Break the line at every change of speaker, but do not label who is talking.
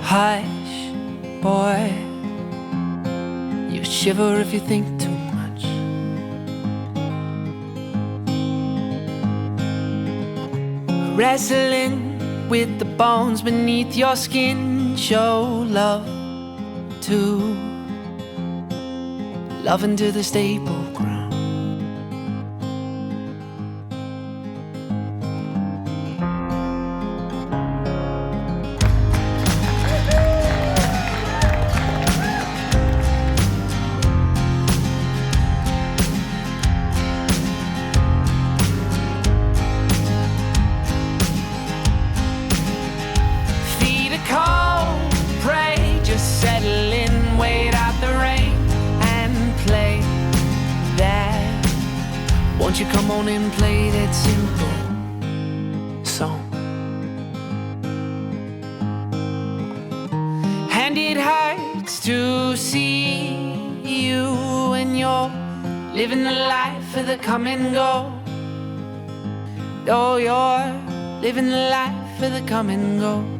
Hush, boy, you shiver if you think too much. Wrestling with the bones beneath your skin. Show love to love into the stable ground. Won't you come on and play that simple song? And it hurts to see you when you're living the life of the come and go. Oh, you're living the life of the come and go.